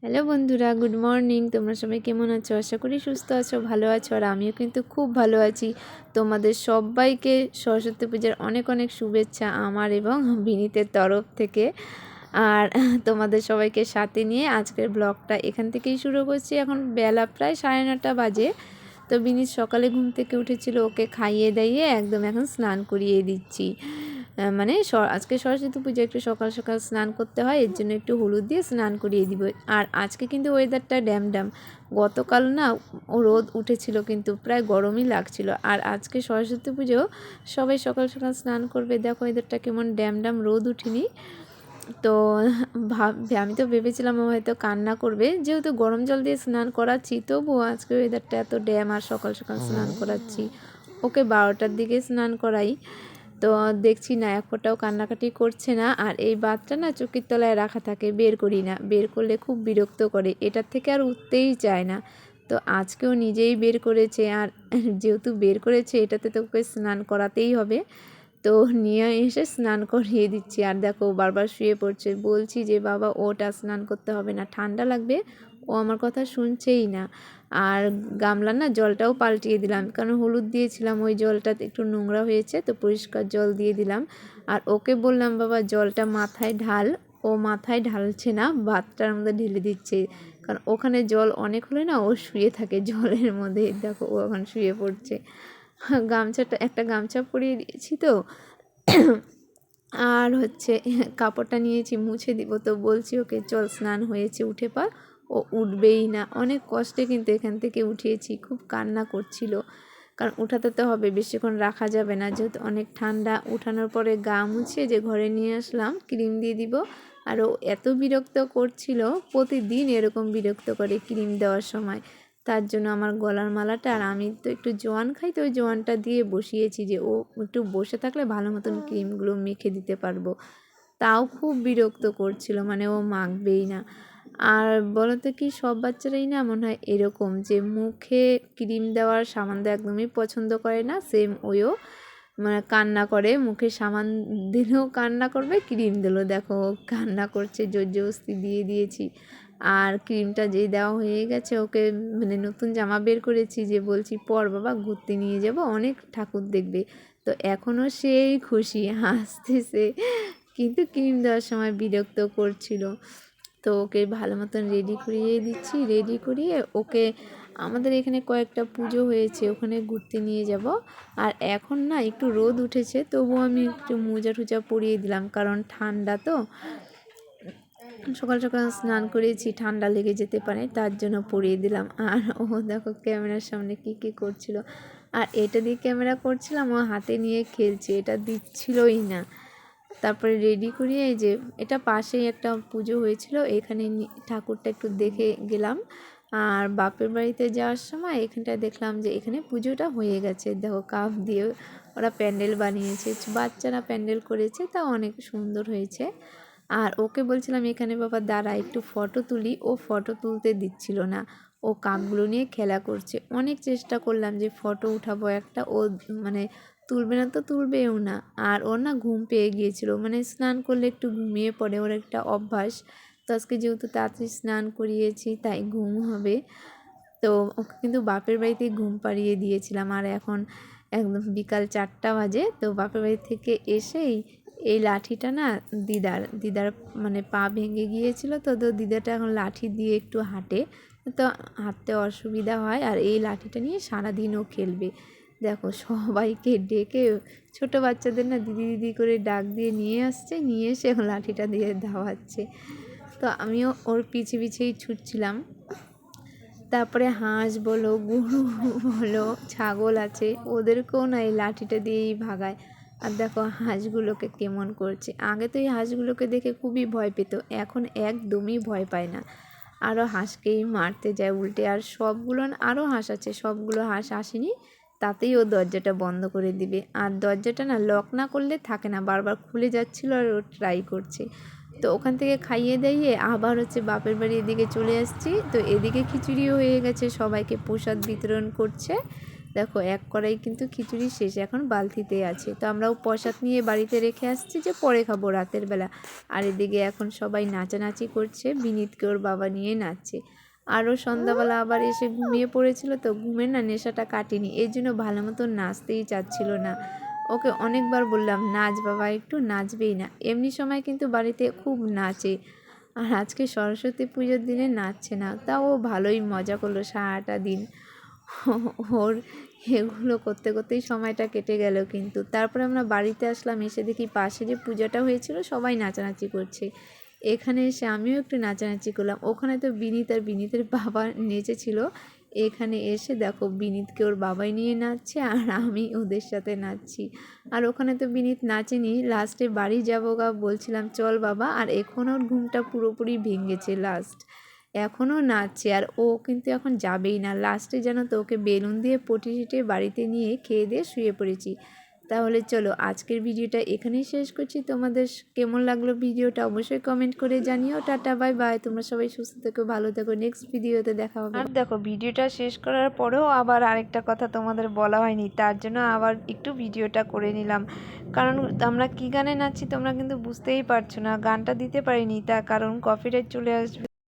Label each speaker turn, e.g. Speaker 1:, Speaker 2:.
Speaker 1: Hello বন্ধুরা, good morning. তোমরা সবাই কেমন আছো? আশা করি সুস্থ আছো, ভালো আছো। আর আমিও কিন্তু খুব ভালো আছি। তোমাদের সবাইকে সরস্বতী পূজার অনেক অনেক শুভেচ্ছা আমার এবং বিনীতের তরফ থেকে। আর তোমাদের সবাইকে সাথে নিয়ে আজকের ব্লগটা এখান থেকেই শুরু করছি। এখন বেলা প্রায় 9:30 বাজে। তো বিনীত সকালে ঘুম থেকে উঠেছিল, ওকে খাইয়ে দাইয়ে একদম এখন স্নান করিয়ে দিচ্ছি। মানে আজকে সরস্বতী পুজো একটু সকাল সকাল স্নান করতে হয়, এর জন্য একটু হলুদ দিয়ে স্নান করিয়ে দিব। আর আজকে কিন্তু ওয়েদারটা ড্যাম। গতকাল না রোদ উঠেছিল, কিন্তু প্রায় গরমই লাগছিল। আর আজকে সরস্বতী পুজো সবাই সকাল সকাল স্নান করবে। দেখো ওয়েদারটা কেমন ড্যাম, রোদ উঠেনি। তো আমি তো ভেবেছিলাম ও হয়তো কান্না করবে, যেহেতু গরম জল দিয়ে স্নান করাচ্ছি, তবুও আজকে ওয়েদারটা এত ড্যাম আর সকাল সকাল স্নান করাচ্ছি। ওকে 12টার দিকে স্নান করাই, তো দেখছি না এক ফোঁটাও কান্নাকাটি করছে না। আর এই বাতটা না চোখের তলায় রাখা থাকে, বের করি না, বের করলে খুব বিরক্ত করে, এটার থেকে আর উঠতেই চায় না। তো আজকেও নিজেই বের করেছে, আর যেহেতু বের করেছে এটাতে তো ওকে স্নান করাতেই হবে। তো নিয়ে এসে স্নান করিয়ে দিচ্ছি। আর দেখো বারবার শুয়ে পড়ছে, বলছি যে বাবা ওটা স্নান করতে হবে না, ঠান্ডা লাগবে। ও আমার কথা শুনছেই না। আর গামলা না জলটাও পাল্টিয়ে দিলাম, কারণ হলুদ দিয়েছিলাম, ওই জলটা একটু নোংরা হয়েছে, তো পরিষ্কার জল দিয়ে দিলাম। আর ওকে বললাম বাবা জলটা মাথায় ঢাল, ও মাথায় ঢালছে না, ভাতটার মধ্যে ঢেলে দিচ্ছে। কারণ ওখানে জল অনেক হলে না ও শুয়ে থাকে জলের মধ্যে। দেখো ও এখন শুয়ে পড়ছে। একটা গামছা পরিয়ে দিয়েছি তো, আর কাপড়টা নিয়েছি মুছে দিব। তো বলছি ওকে চল স্নান হয়েছে উঠে পড়, ও উঠবেই না। অনেক কষ্টে কিন্তু এখান থেকে উঠিয়েছি, খুব কান্না করছিল। কারণ উঠাতে তো হবে, বেশিক্ষণ রাখা যাবে না, যেহেতু অনেক ঠান্ডা। উঠানোর পরে গা মুছে যে ঘরে নিয়ে আসলাম, ক্রিম দিয়ে দিব। আর ও এত বিরক্ত করছিল, প্রতিদিন এরকম বিরক্ত করে ক্রিম দেওয়ার সময়। তার জন্য আমার গলার মালাটা, আর আমি তো একটু জোয়ান খাই, তো ওই জোয়ানটা দিয়ে বসিয়েছি, যে ও একটু বসে থাকলে ভালো মতন ক্রিমগুলো মেখে দিতে পারবো। তাও খুব বিরক্ত করছিল, মানে ও মাখবেই না। আর বলো তো কি, সব বাচ্চারাই না মনে হয় এরকম, যে মুখে ক্রিম দেওয়ার সামান একদমই পছন্দ করে না। সেম ওও মানে কান্না করে, মুখে সাবান দিলেও কান্না করবে, ক্রিম দিলেও দেখো কান্না করছে। জোর জবরদস্তি দিয়ে দিয়েছি। আর ক্রিমটা যেই দেওয়া হয়ে গেছে, ওকে মানে নতুন জামা বের করেছি, যে বলছি পর বাবা ঘুরতে নিয়ে যাব, অনেক ঠাকুর দেখবে। তো এখনও সেই খুশি, হাসতেছে। কিন্তু ক্রিম দেওয়ার সময় বিরক্ত করছিল। তো ওকে ভালো মতন রেডি করিয়ে দিচ্ছি। রেডি করিয়ে ওকে আমাদের এখানে কয়েকটা পুজো হয়েছে, ওখানে ঘুরতে নিয়ে যাব। আর এখন না একটু রোদ উঠেছে, তবুও আমি একটু মোজা টুজা পরিয়ে দিলাম, কারণ ঠান্ডা তো। সকাল সকাল স্নান করেছি, ঠান্ডা লেগে যেতে পারে, তার জন্য পরিয়ে দিলাম। আর ও দেখো ক্যামেরার সামনে কি করছিল। আর এটা দিয়ে ক্যামেরা করছিলাম, ও হাতে নিয়ে খেলছে, এটা দিচ্ছিলই না। তারপরে রেডি করিয়ে, এই যে এটা পাশেই একটা পুজো হয়েছিল, এখানে ঠাকুরটা একটু দেখে গেলাম। আর বাপের বাড়িতে যাওয়ার সময় এখানটায় দেখলাম যে এখানে পুজোটা হয়ে গেছে। দেখো কাপ দিয়ে ওরা প্যান্ডেল বানিয়েছে, বাচ্চারা প্যান্ডেল করেছে, তা অনেক সুন্দর হয়েছে। আর ওকে বলছিলাম এখানে বাবা দাঁড়া একটু ফটো তুলি, ও ফটো তুলতে দিচ্ছিল না, ও কাপগুলো নিয়ে খেলা করছে। অনেক চেষ্টা করলাম যে ফটো উঠাবো একটা, ও মানে তুলবে না, তো তুলবেও না। আর ওর না ঘুম পেয়ে গিয়েছিল, মানে স্নান করলে একটু ঘুমিয়ে পড়ে, ওর একটা অভ্যাস। তো আজকে যেহেতু তাড়াতাড়ি স্নান করিয়েছি, তাই ঘুম হবে। তো ওকে কিন্তু বাপের বাড়িতেই ঘুম পাড়িয়ে দিয়েছিলাম। আর এখন একদম বিকাল 4টা বাজে। তো বাপের বাড়ি থেকে এসেই এই লাঠিটা না দিদার মানে পা ভেঙে গিয়েছিল, তো দিদাটা এখন লাঠি দিয়ে একটু হাঁটে, তো হাঁটতে অসুবিধা হয়। আর এই লাঠিটা নিয়ে সারাদিনও খেলবে। দেখো সবাইকে ডেকে, ছোট বাচ্চাদের না দিদি দিদি করে ডাক দিয়ে নিয়ে আসছে, নিয়ে এসে এখন লাঠিটা দিয়ে ধাওয়াচ্ছে। তো আমিও ওর পিছেই ছুটছিলাম। তারপরে হাঁস বলো, গরু বলো, ছাগল আছে, ওদেরকেও না এই লাঠিটা দিয়েই ভাগায়। আর দেখো হাঁসগুলোকে কেমন করছে। আগে তো এই হাঁসগুলোকে দেখে খুবই ভয় পেত, এখন একদমই ভয় পায় না। আরও হাঁসকেই মারতে যায় উল্টে। আর সবগুলো আরও হাঁস আছে, সবগুলো হাঁস আসেনি, তাতেই ও দরজাটা বন্ধ করে দিবে। আর দরজাটা না লক না করলে থাকে না, বারবার খুলে যাচ্ছিলো, আর ও ট্রাই করছে। তো ওখান থেকে খাইয়ে দাইয়ে আবার বাপের বাড়ি এদিকে চলে আসছি। তো এদিকে খিচুড়িও হয়ে গেছে, সবাইকে প্রসাদ বিতরণ করছে। দেখো এক কড়াই কিন্তু খিচুড়ি শেষ, এখন বালতিতে আছে। তো আমরাও প্রসাদ নিয়ে বাড়িতে রেখে আসছি যে পরে খাবো রাতের বেলা। আর এদিকে এখন সবাই নাচানাচি করছে, বিনীতকে ওর বাবা নিয়ে নাচছে। আরও সন্ধ্যাবেলা আবার এসে ঘুমিয়ে পড়েছিল, তো ঘুমের না নেশাটা কাটেনি, এই জন্য ভালো মতো নাচতেই চাচ্ছিল না। ওকে অনেকবার বললাম নাচ বাবা, একটু নাচবেই না। এমনি সময় কিন্তু বাড়িতে খুব নাচে, আর আজকে সরস্বতী পুজোর দিনে নাচছে না, তাও ও ভালোই মজা করলো সারাটা দিন। ওর এগুলো করতে করতেই সময়টা কেটে গেল। কিন্তু তারপরে আমরা বাড়িতে আসলাম, এসে দেখি পাশে যে পূজাটা হয়েছিল সবাই নাচানাচি করছে। এখানে এসে আমিও একটু নাচানাচি করলাম। ওখানে তো বিনীত আর বিনীতের বাবা নেচেছিল, এখানে এসে দেখো বিনীতকে ওর বাবাই নিয়ে নাচছে আর আমি ওদের সাথে নাচছি। আর ওখানে তো বিনীত নাচেনি, লাস্টে বাড়ি যাবো গা বলছিলাম চল বাবা, আর এখন ওর ঘুমটা পুরোপুরি ভেঙেছে লাস্ট, এখনও নাচছে। আর ও কিন্তু এখন যাবেই না, লাস্টে যেন তো ওকে বেলুন দিয়ে পটিয়ে বাড়িতে নিয়ে খেয়ে দিয়ে শুয়ে পড়েছি। তাহলে চলো আজকের ভিডিওটা এখানেই শেষ করছি। তোমাদের কেমন লাগলো ভিডিওটা অবশ্যই কমেন্ট করে জানিও। টাটা বাই বাই, তোমরা সবাই সুস্থ থেকো, ভালো থেকো, নেক্সট ভিডিওতে দেখা হবে। আর দেখো ভিডিওটা শেষ করার পরেও আবার আরেকটা কথা তোমাদের বলা হয়নি, তার জন্য আবার একটু ভিডিওটা করে নিলাম। কারণ আমরা কী গানে নাচছি তোমরা কিন্তু বুঝতেই পারছো না, গানটা দিতে পারিনি, তার কারণ কপিরাইট চলে আসবে।